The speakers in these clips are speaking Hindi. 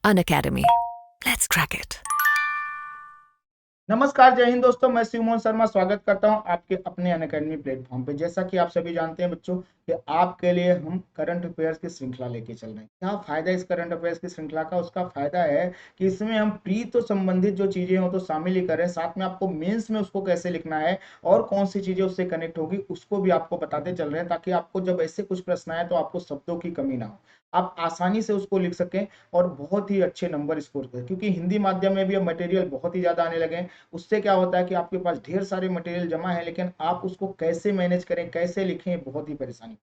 Unacademy. Let's crack it. नमस्कार, जय हिंद दोस्तों। मैं शिव मोहन शर्मा स्वागत करता हूं आपके अपने अनअकैडमी प्लेटफॉर्म पे। जैसा कि आप सभी जानते हैं बच्चों कि आपके लिए हम करंट अफेयर्स की श्रृंखला लेके चल रहे हैं। क्या फायदा इस करंट अफेयर्स की श्रृंखला का? उसका फायदा है कि इसमें हम प्री तो संबंधित जो चीजें हो तो शामिल ही कर रहे हैं, साथ में आपको मेंस में उसको कैसे लिखना है और कौन सी चीजें उससे कनेक्ट होगी उसको भी आपको बताते चल रहे हैं, ताकि आपको जब ऐसे कुछ प्रश्न आए तो आपको शब्दों की कमी ना हो, आप आसानी से उसको लिख सकें और बहुत ही अच्छे नंबर स्कोर करें। क्योंकि हिंदी माध्यम में भी अब मटेरियल बहुत ही ज्यादा आने लगे हैं। उससे क्या होता है कि आपके पास ढेर सारे मटेरियल जमा है, लेकिन आप उसको कैसे मैनेज करें, कैसे लिखें, बहुत ही परेशानी।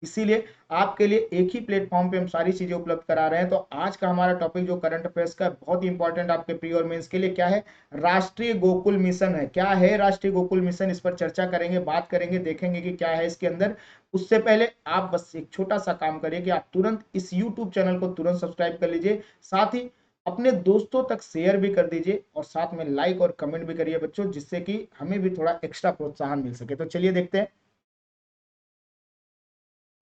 इसीलिए आपके लिए एक ही प्लेटफॉर्म पे हम सारी चीजें उपलब्ध करा रहे हैं। तो आज का हमारा टॉपिक जो करंट अफेयर्स का बहुत ही इंपॉर्टेंट आपके प्री और मेंस के लिए क्या है, राष्ट्रीय गोकुल मिशन है। क्या है राष्ट्रीय गोकुल मिशन, इस पर चर्चा करेंगे, बात करेंगे, देखेंगे कि क्या है इसके अंदर। उससे पहले आप बस एक छोटा सा काम करिए कि आप तुरंत इस यूट्यूब चैनल को तुरंत सब्सक्राइब कर लीजिए, साथ ही अपने दोस्तों तक शेयर भी कर दीजिए और साथ में लाइक और कमेंट भी करिए बच्चों, जिससे कि हमें भी थोड़ा एक्स्ट्रा प्रोत्साहन मिल सके। तो चलिए देखते हैं।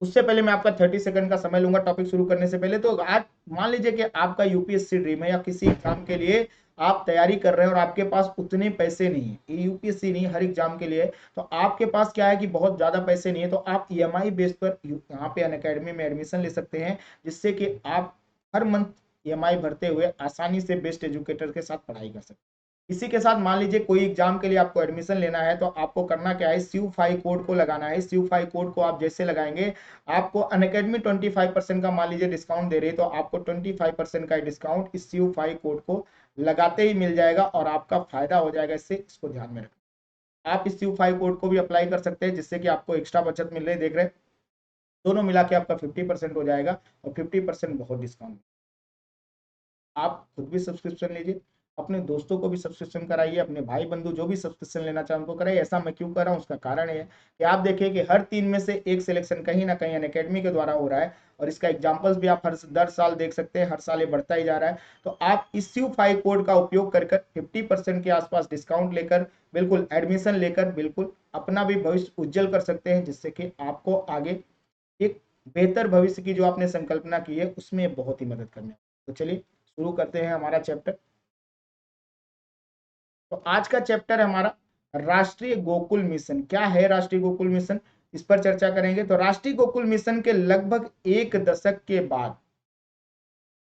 उससे पहले मैं आपका 30 सेकंड का समय लूंगा टॉपिक शुरू करने से पहले। तो आज मान लीजिए कि आपका यूपीएससी ड्रीम है या किसी एग्जाम के लिए आप तैयारी कर रहे हैं और आपके पास उतने पैसे नहीं है, ये यूपीएससी नहीं हर एग्जाम के लिए। तो आपके पास क्या है कि बहुत ज्यादा पैसे नहीं है, तो आप ईएमआई बेस पर यहाँ पे अनअकैडमी में एडमिशन ले सकते हैं, जिससे कि आप हर मंथ ईएमआई भरते हुए आसानी से बेस्ट एजुकेटर के साथ पढ़ाई कर सकते हैं। इसी के साथ मान लीजिए कोई एग्जाम के लिए आपको एडमिशन लेना है, तो आपको करना क्या है, सीयू 5 कोड को लगाना है। सीयू 5 कोड को आप जैसे लगाएंगे, आपको अनअकैडमी 25% का मान लीजिए डिस्काउंट दे रही है, तो आपको 25% का डिस्काउंट इस सीयू 5 कोड को लगाते ही मिल जाएगा और आपका फायदा हो जाएगा। इससे इसको ध्यान में रखें। आप इस सीयू 5 कोड को भी अप्लाई कर सकते हैं, जिससे कि आपको एक्स्ट्रा बचत मिल रही है। देख रहे हैं, दोनों मिला के आपका 50% हो जाएगा और 50% बहुत डिस्काउंट। आप खुद भी सब्सक्रिप्शन लीजिए, अपने दोस्तों को भी सब्सक्रिप्शन कराइए, अपने भाई बंधु जो भी सब्सक्रिप्शन लेना चाहे उनको कराइए। ऐसा मैं क्यों कर रहा हूँ, उसका कारण है कि आप देखिए कि हर 3 में से एक सिलेक्शन कहीं ना कहीं अनअकैडमी के द्वारा हो रहा है, और इसका एग्जाम्पल्स भी आप हर दर साल देख सकते हैं, हर साल ये बढ़ता ही जा रहा है। तो आप इस यू 5 कोड का उपयोग कर 50% के आसपास डिस्काउंट लेकर बिल्कुल एडमिशन लेकर बिल्कुल अपना भी भविष्य उज्जवल कर सकते हैं, जिससे कि आपको आगे एक बेहतर भविष्य की जो आपने संकल्पना की है उसमें बहुत ही मदद करने। तो चलिए शुरू करते हैं हमारा चैप्टर। तो आज का चैप्टर है हमारा राष्ट्रीय गोकुल मिशन। क्या है राष्ट्रीय गोकुल मिशन, इस पर चर्चा करेंगे। तो राष्ट्रीय गोकुल मिशन के लगभग एक दशक के बाद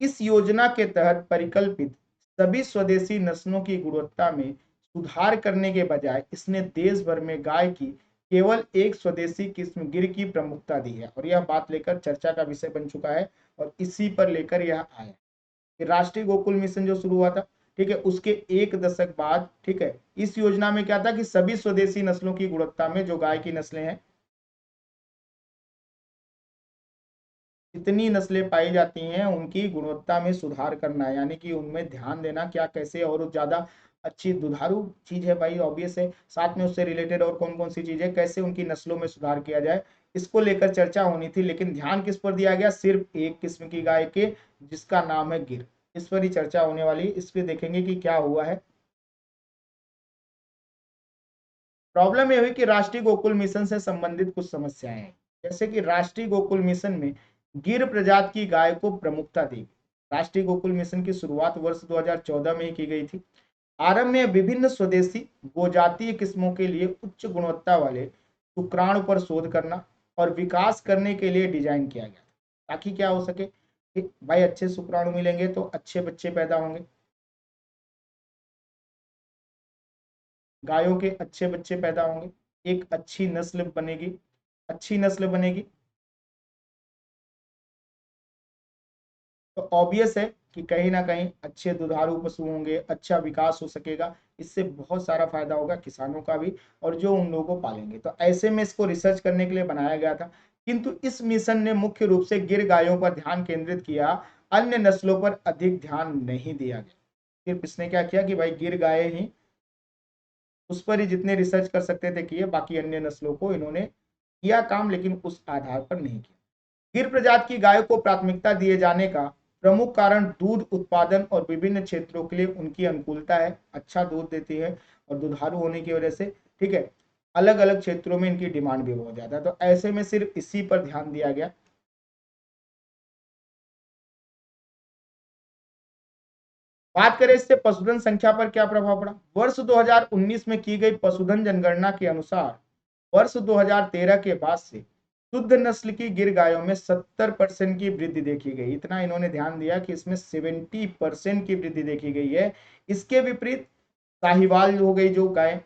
इस योजना के तहत परिकल्पित सभी स्वदेशी नस्लों की गुणवत्ता में सुधार करने के बजाय इसने देश भर में गाय की केवल एक स्वदेशी किस्म गिर की प्रमुखता दी है, और यह बात लेकर चर्चा का विषय बन चुका है। और इसी पर लेकर यह आया कि राष्ट्रीय गोकुल मिशन जो शुरू हुआ था, ठीक है, उसके एक दशक बाद, ठीक है, इस योजना में क्या था कि सभी स्वदेशी नस्लों की गुणवत्ता में जो गाय की नस्लें हैं, जितनी नस्लें पाई जाती हैं उनकी गुणवत्ता में सुधार करना है, यानी कि उनमें ध्यान देना क्या कैसे और ज्यादा अच्छी दुधारू चीज है, भाई ऑब्वियस है। साथ में उससे रिलेटेड और कौन कौन सी चीजें, कैसे उनकी नस्लों में सुधार किया जाए, इसको लेकर चर्चा होनी थी। लेकिन ध्यान किस पर दिया गया, सिर्फ एक किस्म की गाय के, जिसका नाम है गिर। इस पर ही चर्चा होने वाली है। इस पर देखेंगे कि क्या हुआ है। प्रॉब्लम यह हुई कि राष्ट्रीय गोकुल मिशन से संबंधित कुछ समस्याएं हैं। जैसे कि राष्ट्रीय गोकुल मिशन में गिर प्रजाति की गाय को प्रमुखता दी गई। राष्ट्रीय गोकुल मिशन की शुरुआत वर्ष 2014 में ही की गई थी। आरंभ में विभिन्न स्वदेशी गोजातीय किस्मों के लिए उच्च गुणवत्ता वाले शुक्राणु पर शोध करना और विकास करने के लिए डिजाइन किया गया, ताकि क्या हो सके कि भाई अच्छे शुक्राणु मिलेंगे तो अच्छे बच्चे पैदा होंगे, गायों के अच्छे बच्चे पैदा होंगे, एक अच्छी नस्ल बनेगी, अच्छी नस्ल बनेगी तो ऑब्वियस है कि कहीं ना कहीं अच्छे दुधारू पशु होंगे, अच्छा विकास हो सकेगा। इससे बहुत सारा फायदा होगा किसानों का भी और जो उन लोगों को पालेंगे। तो ऐसे में इसको रिसर्च करने के लिए बनाया गया था। किंतु इस मिशन ने मुख्य रूप से गिर गायों पर ध्यान केंद्रित किया, अन्य नस्लों पर अधिक ध्यान नहीं दिया गया। सिर्फ इसने क्या किया कि भाई गिर गाय ही, उस पर ही जितने रिसर्च कर सकते थे किए, बाकी अन्य नस्लों को इन्होंने किया काम, लेकिन उस आधार पर नहीं किया। गिर प्रजाति की गायों को प्राथमिकता दिए जाने का प्रमुख कारण दूध उत्पादन और विभिन्न क्षेत्रों के लिए उनकी अनुकूलता है। अच्छा दूध देती है और दुधारू होने की वजह से, ठीक है, अलग अलग क्षेत्रों में इनकी डिमांड भी बहुत ज्यादा है। तो ऐसे में सिर्फ इसी पर ध्यान दिया गया। बात करें इससे पशुधन संख्या पर क्या प्रभाव पड़ा। वर्ष 2019 में की गई पशुधन जनगणना के अनुसार वर्ष 2013 के बाद से शुद्ध नस्ल की गिर गायों में 70% की वृद्धि देखी गई। इतना इन्होंने ध्यान दिया कि इसमें 70% की वृद्धि देखी गई है। इसके विपरीत साहिवाल हो गई जो गाय,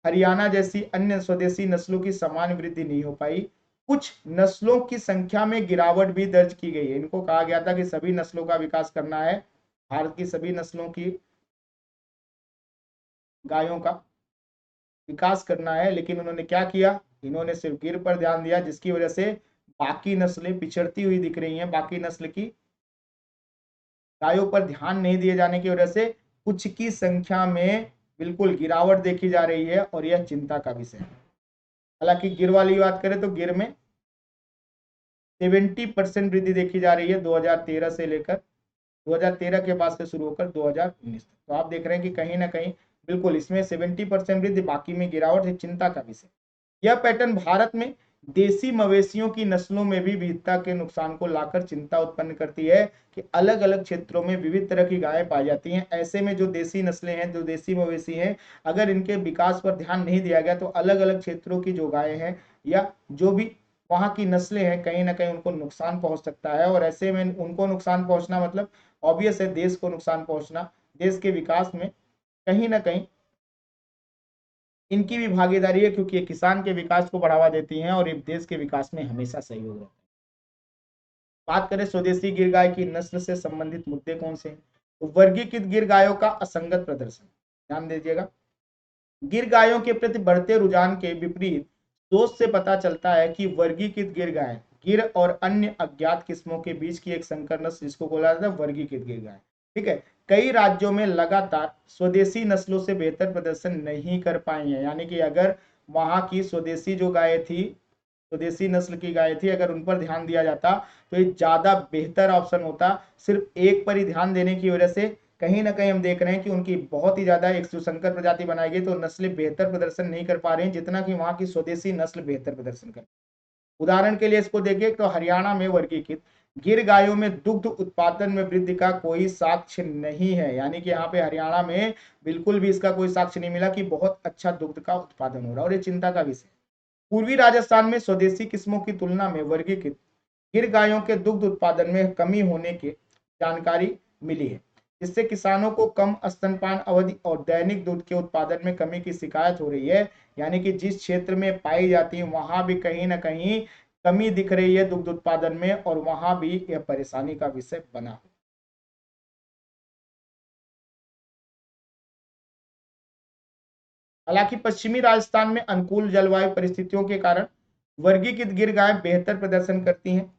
हरियाणा जैसी अन्य स्वदेशी नस्लों की समान वृद्धि नहीं हो पाई। कुछ नस्लों की संख्या में गिरावट भी दर्ज की गई है। इनको कहा गया था कि सभी नस्लों का विकास करना है, भारत की सभी नस्लों की गायों का विकास करना है, लेकिन उन्होंने क्या किया, इन्होंने सिर्फ गिर पर ध्यान दिया, जिसकी वजह से बाकी नस्लें पिछड़ती हुई दिख रही हैं। बाकी नस्ल की गायों पर ध्यान नहीं दिए जाने की वजह से कुछ की संख्या में बिल्कुल गिरावट देखी जा रही है और यह चिंता का विषय है। हालांकि गिर वाली बात करें तो गिर में 70% वृद्धि देखी जा रही है 2013 से लेकर 2013 के बाद से शुरू होकर 2019 तक। तो आप देख रहे हैं कि कहीं ना कहीं बिल्कुल इसमें 70% वृद्धि, बाकी में गिरावट है, चिंता का विषय। यह पैटर्न भारत में देसी मवेशियों की नस्लों में भी विविधता के नुकसान को लाकर चिंता उत्पन्न करती है कि अलग अलग क्षेत्रों में विविध तरह की गायें पाई जाती हैं। ऐसे में जो देसी नस्लें हैं, जो देसी मवेशी हैं, अगर इनके विकास पर ध्यान नहीं दिया गया तो अलग अलग क्षेत्रों की जो गायें हैं या जो भी वहां की नस्लें हैं, कहीं ना कहीं उनको नुकसान पहुंच सकता है। और ऐसे में उनको नुकसान पहुंचना मतलब ऑब्वियस है देश को नुकसान पहुंचना, देश के विकास में कहीं ना कहीं इनकी भी भागीदारी है, क्योंकि ये किसान के विकास को बढ़ावा देती हैं और ये देश के विकास में हमेशा सहयोग रहता है। बात करें स्वदेशी गिर गाय की नस्ल से संबंधित मुद्दे कौन से हैं, तो वर्गीकृत गिर गायों का असंगत प्रदर्शन। ध्यान दीजिएगा, गिर गायों के प्रति बढ़ते रुझान के विपरीत सोच से पता चलता है कि वर्गीकृत गिर गाय गिर और अन्य अज्ञात किस्मों के बीच की एक संकर नस्ल, जिसको बोला जाता है वर्गीकृत गिर गाय। ठीक है, कई राज्यों में लगातार स्वदेशी नस्लों से बेहतर प्रदर्शन नहीं कर पाए हैं। यानी कि अगर वहां की स्वदेशी जो गाय थी, स्वदेशी नस्ल की गाय थी, अगर उन पर ध्यान दिया जाता तो ये ज्यादा बेहतर ऑप्शन होता। सिर्फ एक पर ही ध्यान देने की वजह से कहीं ना कहीं हम देख रहे हैं कि उनकी बहुत ही ज्यादा एक संकर प्रजाति बनाई गई, तो नस्लें बेहतर प्रदर्शन नहीं कर पा रही हैं जितना कि वहां की स्वदेशी नस्ल बेहतर प्रदर्शन कर। उदाहरण के लिए इसको देखिए तो हरियाणा में वर्गीकृत गिर गायों में दुग्ध उत्पादन में वृद्धि का कोई साक्ष्य नहीं है। यानी कि यहाँ पे हरियाणा में बिल्कुल भी इसका कोई साक्ष्य नहीं मिला कि बहुत अच्छा दुग्ध का उत्पादन हो रहा है, और ये चिंता का विषय। पूर्वी राजस्थान में स्वदेशी किस्मों की तुलना में वर्गीकृत गिर गायों के दुग्ध उत्पादन में कमी होने की जानकारी मिली है, जिससे किसानों को कम स्तनपान अवधि और दैनिक दूध के उत्पादन में कमी की शिकायत हो रही है। यानी कि जिस क्षेत्र में पाई जाती है वहां भी कहीं ना कहीं कमी दिख रही है दुग्ध उत्पादन में, और वहां भी यह परेशानी का विषय बना। हालांकि पश्चिमी राजस्थान में अनुकूल जलवायु परिस्थितियों के कारण वर्गीकृत गिर गाय बेहतर प्रदर्शन करती हैं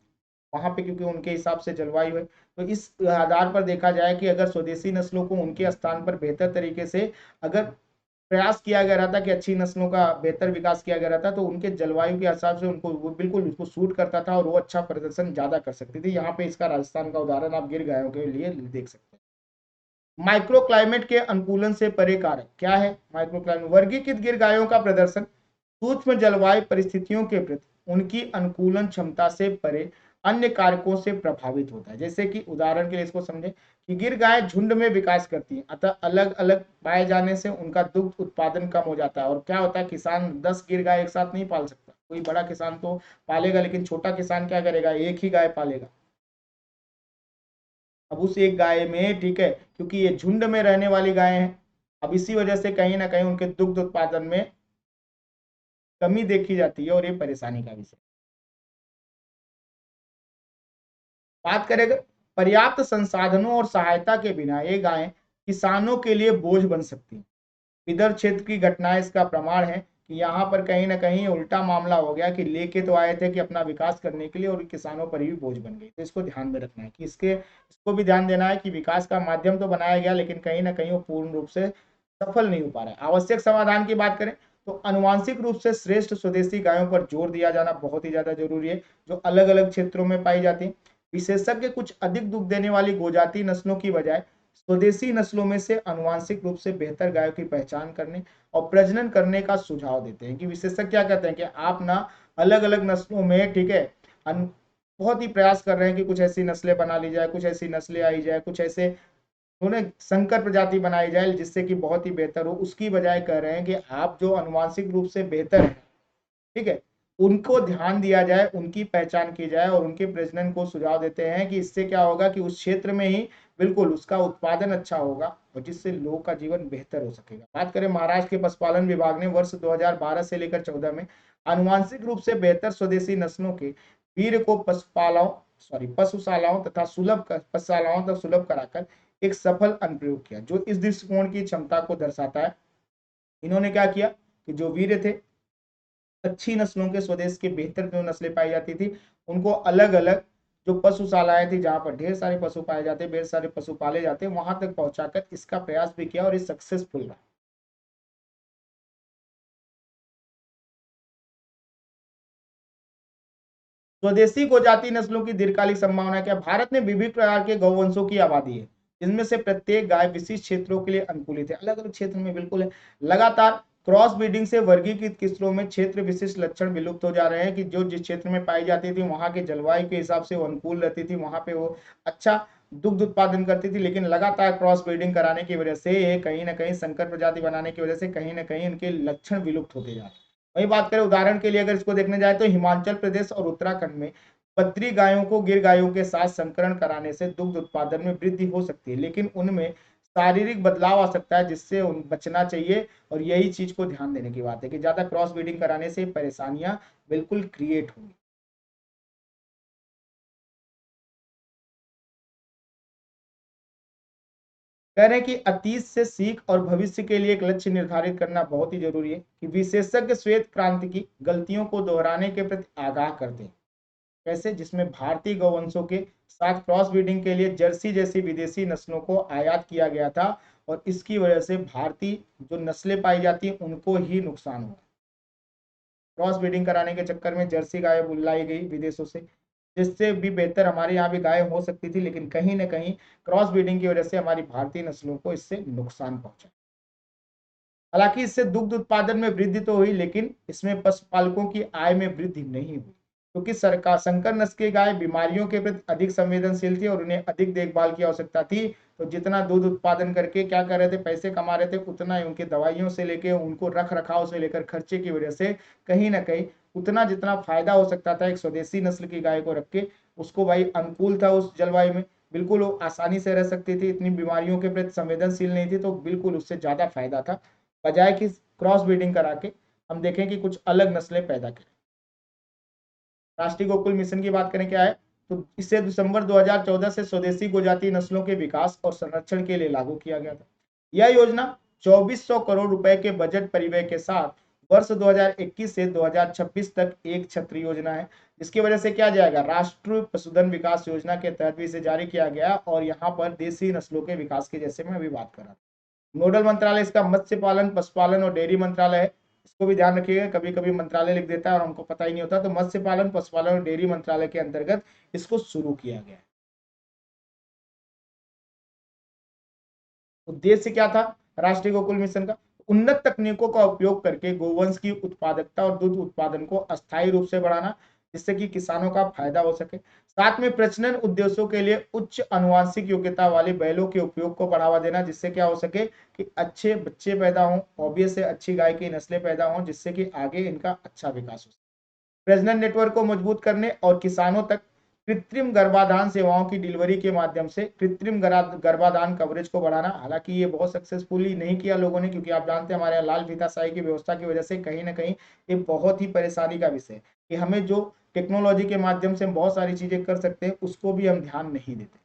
वहां पे, क्योंकि उनके हिसाब से जलवायु है। तो इस आधार पर देखा जाए कि अगर स्वदेशी नस्लों को उनके स्थान पर बेहतर तरीके से अगर प्रयास किया गया रहता कि अच्छी नस्लों का बेहतर विकास किया गया रहता, तो उनके जलवायु के हिसाब से उनको वो बिल्कुल उसको सूट करता था और वो अच्छा प्रदर्शन ज्यादा कर सकती थी। यहाँ पे इसका राजस्थान का उदाहरण आप गिर गायों के लिए देख सकते हैं। माइक्रो क्लाइमेट के अनुकूलन से परे कारक क्या है। माइक्रो क्लाइमेट वर्गीकृत गिर गायों का प्रदर्शन सूक्ष्म जलवायु परिस्थितियों के प्रति उनकी अनुकूलन क्षमता से परे अन्य कारकों से प्रभावित होता है। जैसे कि उदाहरण के लिए इसको समझें कि गिर गाय झुंड में विकास करती है, अतः अलग अलग पाए जाने से उनका दुग्ध उत्पादन कम हो जाता है। और क्या होता है, किसान 10 गिर गाय एक साथ नहीं पाल सकता। कोई बड़ा किसान तो पालेगा, लेकिन छोटा किसान क्या करेगा, एक ही गाय पालेगा। अब उस एक गाय में, ठीक है, क्योंकि ये झुंड में रहने वाली गाय हैं, अब इसी वजह से कहीं ना कहीं उनके दुग्ध उत्पादन में कमी देखी जाती है और ये परेशानी का विषय। बात करें अगर पर्याप्त संसाधनों और सहायता के बिना ये गायें किसानों के लिए बोझ बन सकती हैं। विदर्भ क्षेत्र की घटनाएं इसका प्रमाण है कि यहाँ पर कहीं ना कहीं उल्टा मामला हो गया कि लेके तो आए थे कि अपना विकास करने के लिए, और किसानों पर भी बोझ बन गई। तो इसको ध्यान में रखना है कि इसको भी ध्यान देना है कि विकास का माध्यम तो बनाया गया, लेकिन कहीं ना कहीं वो पूर्ण रूप से सफल नहीं हो पा रहा है। आवश्यक समाधान की बात करें तो अनुवांशिक रूप से श्रेष्ठ स्वदेशी गायों पर जोर दिया जाना बहुत ही ज्यादा जरूरी है, जो अलग अलग क्षेत्रों में पाई जाती है। विशेषज्ञ कुछ अधिक दूध देने वाली गोजाति नस्लों की बजाय स्वदेशी नस्लों में से अनुवांशिक रूप से बेहतर गायों की पहचान करने और प्रजनन करने का सुझाव देते हैं। कि विशेषज्ञ क्या कहते हैं कि आप ना अलग अलग नस्लों में, ठीक है, बहुत ही प्रयास कर रहे हैं कि कुछ ऐसी नस्लें बना ली जाए, कुछ ऐसी नस्लें आई जाए, कुछ ऐसे उन्हें संकर प्रजाति बनाई जाए जिससे कि बहुत ही बेहतर हो, उसकी बजाय कह रहे हैं कि आप जो अनुवांशिक रूप से बेहतर है, ठीक है, उनको ध्यान दिया जाए, उनकी पहचान की जाए और उनके प्रजनन को सुझाव देते हैं कि इससे क्या होगा कि उस क्षेत्र में ही बिल्कुल उसका उत्पादन अच्छा होगा और जिससे लोगों का जीवन बेहतर हो सकेगा। बात करें महाराष्ट्र के पशुपालन विभाग ने वर्ष 2012 से लेकर 14 में आनुवांशिक रूप से बेहतर स्वदेशी नस्लों के वीर्य को पशुशालाओं तथा पशुशालाओं तक सुलभ कराकर एक सफल अनुप्रयोग किया, जो इस दृष्टिकोण की क्षमता को दर्शाता है। इन्होंने क्या किया कि जो वीर्य थे, अच्छी नस्लों के स्वदेश के बेहतर जो नस्लें पाई जाती थी, उनको अलग अलग जो पशुशालाएं थी जहां पर ढेर सारे पशु पाए जाते, ढेर सारे पशु पाले जाते, वहां तक पहुंचाकर इसका प्रयास भी किया और ये सक्सेसफुल रहा। स्वदेशी गोजाति नस्लों की दीर्घकालिक संभावना क्या? भारत में विभिन्न प्रकार के गौवंशों की आबादी है, जिनमें से प्रत्येक गाय विशिष्ट क्षेत्रों के लिए अनुकूलित है, अलग अलग क्षेत्र में बिल्कुल है। लगातार क्रॉस ब्रीडिंग से वर्गीकृत किस्मों में क्षेत्र विशिष्ट लक्षण विलुप्त हो जा रहे हैं कि जो जिस क्षेत्र में पाई जाती थी वहां के जलवायु के हिसाब से वो अनुकूल रहती थी, वहां पे वो अच्छा दुग्ध उत्पादन करती थी, लेकिन लगातार क्रॉस ब्रीडिंग कराने की वजह से कहीं ना कहीं संकर प्रजाति बनाने की वजह से कहीं ना कहीं इनके लक्षण विलुप्त होते जा रहे हैं। वही बात करें उदाहरण के लिए अगर इसको देखने जाए तो हिमाचल प्रदेश और उत्तराखंड में बद्री गायों को गिर गायों के साथ संकरण कराने से दुग्ध उत्पादन में वृद्धि हो सकती है, लेकिन उनमें शारीरिक बदलाव आ सकता है जिससे उन बचना चाहिए। और यही चीज को ध्यान देने की बात है कि ज्यादा क्रॉस ब्रीडिंग कराने से परेशानियां बिल्कुल क्रिएट होंगी। कह रहे हैं कि अतीत से सीख और भविष्य के लिए एक लक्ष्य निर्धारित करना बहुत ही जरूरी है कि विशेषज्ञ श्वेत क्रांति की गलतियों को दोहराने के प्रति आगाह कर दें। कैसे? जिसमें भारतीय गौवंशों के साथ क्रॉस ब्रीडिंग के लिए जर्सी जैसी विदेशी नस्लों को आयात किया गया था और इसकी वजह से भारतीय जो नस्लें पाई जाती हैं उनको ही नुकसान हुआ। क्रॉस ब्रीडिंग कराने के चक्कर में जर्सी गाय बुलाई गई विदेशों से, जिससे भी बेहतर हमारे यहाँ भी गाय हो सकती थी, लेकिन कहीं ना कहीं क्रॉस ब्रीडिंग की वजह से हमारी भारतीय नस्लों को इससे नुकसान पहुंचा। हालांकि इससे दुग्ध उत्पादन में वृद्धि तो हुई, लेकिन इसमें पशुपालकों की आय में वृद्धि नहीं हुई, क्योंकि सरकार संकर नस्ल की गाय बीमारियों के प्रति अधिक संवेदनशील थी और उन्हें अधिक देखभाल की आवश्यकता थी। तो जितना दूध उत्पादन करके क्या कर रहे थे, पैसे कमा रहे थे, उतना ही उनके दवाइयों से लेकर उनको रख रखाव से लेकर खर्चे की वजह से कहीं ना कहीं उतना जितना फायदा हो सकता था एक स्वदेशी नस्ल की गाय को रख के, उसको भाई अनुकूल था उस जलवायु में, बिल्कुल वो आसानी से रह सकती थी, इतनी बीमारियों के प्रति संवेदनशील नहीं थी, तो बिल्कुल उससे ज्यादा फायदा था, बजाय कि क्रॉस ब्रीडिंग करा के हम देखें कि कुछ अलग नस्लें पैदा करें। राष्ट्रीय गोकुल मिशन की बात करें क्या है, तो इसे दिसंबर 2014 से स्वदेशी गोजाति नस्लों के विकास और संरक्षण के लिए लागू किया गया था। यह योजना 2400 करोड़ रुपए के बजट परिव्यय के साथ वर्ष 2021 से 2026 तक एक छत्री योजना है, जिसकी वजह से क्या जाएगा, राष्ट्रीय पशुधन विकास योजना के तहत भी इसे जारी किया गया और यहाँ पर देसी नस्लों के विकास की जैसे मैं अभी बात कर रहा था। नोडल मंत्रालय इसका मत्स्य पालन, पशुपालन और डेयरी मंत्रालय है। इसको भी ध्यान रखिएगा, कभी कभी मंत्रालय लिख देता है और हमको पता ही नहीं होता, तो मत्स्य पालन, पशुपालन और डेयरी मंत्रालय के अंतर्गत इसको शुरू किया गया है। उद्देश्य क्या था राष्ट्रीय गोकुल मिशन का? उन्नत तकनीकों का उपयोग करके गोवंश की उत्पादकता और दूध उत्पादन को अस्थायी रूप से बढ़ाना, जिससे कि किसानों का फायदा हो सके। साथ में प्रजनन उद्देश्यों के लिए उच्च आनुवंशिक योग्यता वाले बैलों के उपयोग को बढ़ावा देना, जिससे क्या हो सके कि अच्छे बच्चे पैदा हों, ऑब्वियस से अच्छी गाय की नस्लें पैदा हों, जिससे कि आगे इनका अच्छा विकास हो सके। प्रजनन नेटवर्क को मजबूत करने और किसानों तक कृत्रिम गर्भाधान सेवाओं की डिलीवरी के माध्यम से कृत्रिम गर्भाधान कवरेज को बढ़ाना। हालांकि ये बहुत सक्सेसफुली नहीं किया लोगों ने, क्योंकि आप जानते हैं हमारे यहाँ लाल फीताशाही की व्यवस्था की वजह से कहीं ना कहीं ये बहुत ही परेशानी का विषय है कि हमें जो टेक्नोलॉजी के माध्यम से हम बहुत सारी चीजें कर सकते हैं उसको भी हम ध्यान नहीं देते।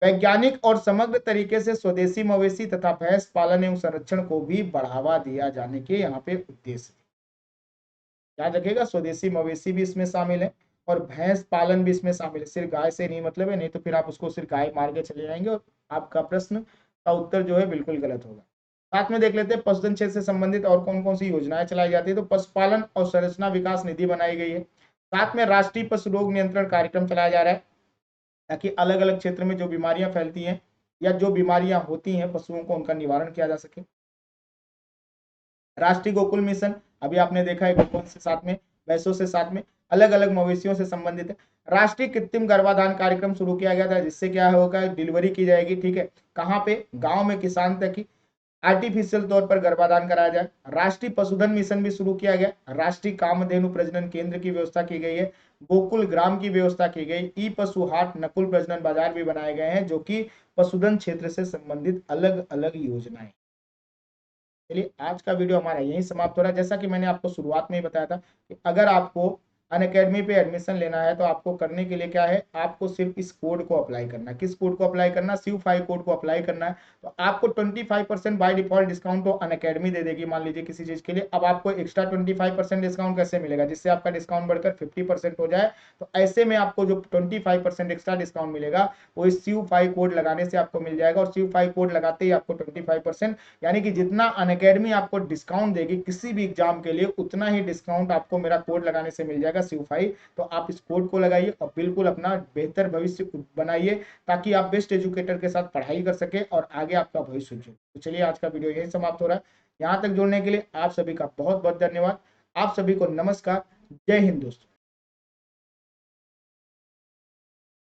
वैज्ञानिक और समग्र तरीके से स्वदेशी मवेशी तथा भैंस पालन एवं संरक्षण को भी बढ़ावा दिया जाने के यहाँ पे उद्देश्य। याद रखिएगा, स्वदेशी मवेशी भी इसमें शामिल है और भैंस पालन भी इसमें शामिल है, सिर्फ गाय से नहीं मतलब है, नहीं तो फिर आप उसको सिर्फ गाय मार के चले जाएंगे और आपका प्रश्न का उत्तर जो है बिल्कुल गलत होगा। साथ में देख लेते हैं पशुधन क्षेत्र से संबंधित और कौन कौन सी योजनाएं चलाई जाती है। तो पशुपालन और संरचना विकास निधि बनाई गई है। साथ में राष्ट्रीय पशु रोग नियंत्रण कार्यक्रम चलाया जा रहा है, ताकि अलग अलग क्षेत्र में जो बीमारियां फैलती हैं या जो बीमारियां होती हैं पशुओं को, उनका निवारण किया जा सके। राष्ट्रीय गोकुल मिशन, अभी आपने देखा है गोकुल से साथ में भैंसों से साथ में अलग अलग मवेशियों से संबंधित है। राष्ट्रीय कृत्रिम गर्भाधान कार्यक्रम शुरू किया गया था, जिससे क्या होगा, डिलीवरी की जाएगी, ठीक है, कहाँ पे, गांव में किसान तक की आर्टिफिशियल तौर पर गर्भाधान कराया जाए। राष्ट्रीय पशुधन मिशन भी शुरू किया गया। राष्ट्रीय कामधेनु प्रजनन केंद्र की व्यवस्था की गई है। गोकुल ग्राम की व्यवस्था की गई। ई पशु हाट, नकुल प्रजनन बाजार भी बनाए गए हैं, जो कि पशुधन क्षेत्र से संबंधित अलग अलग योजनाएं। चलिए, आज का वीडियो हमारा यहीं समाप्त हो रहा है। जैसा कि मैंने आपको शुरुआत में ही बताया था कि अगर आपको अनअकैडमी पे एडमिशन लेना है तो आपको करने के लिए क्या है, आपको सिर्फ इस कोड को अप्लाई करना है। किस कोड को अप्लाई करना, शिव5 कोड को अप्लाई करना है। तो आपको 25% बाय डिफॉल्ट डिस्काउंट तो अनअकैडमी दे देगी, मान लीजिए किसी चीज के लिए। अब आपको एक्स्ट्रा 25% डिस्काउंट कैसे मिलेगा, जिससे आपका डिस्काउंट बढ़कर 50% हो जाए। तो ऐसे में आपको जो 25% एक्स्ट्रा डिस्काउंट मिलेगा वो इस शिव5 कोड लगाने से आपको मिल जाएगा। और शिव5 कोड लगाते ही आपको 25%, यानी कि जितना अनअकैडमी आपको डिस्काउंट देगी किसी भी एग्जाम के लिए, उतना ही डिस्काउंट आपको मेरा कोड लगाने से मिल जाएगा, शिव5। तो आप इस कोड को लगाइए और बिल्कुल अपना बेहतर भविष्य बनाइए, ताकि आप बेस्ट एजुकेटर के साथ पढ़ाई कर सके और आगे आपका भविष्य उज्जवल। तो चलिए, आज का वीडियो यही समाप्त हो रहा है। यहाँ तक जुड़ने के लिए आप सभी का बहुत बहुत धन्यवाद। आप सभी को नमस्कार। जय हिंद दोस्तों।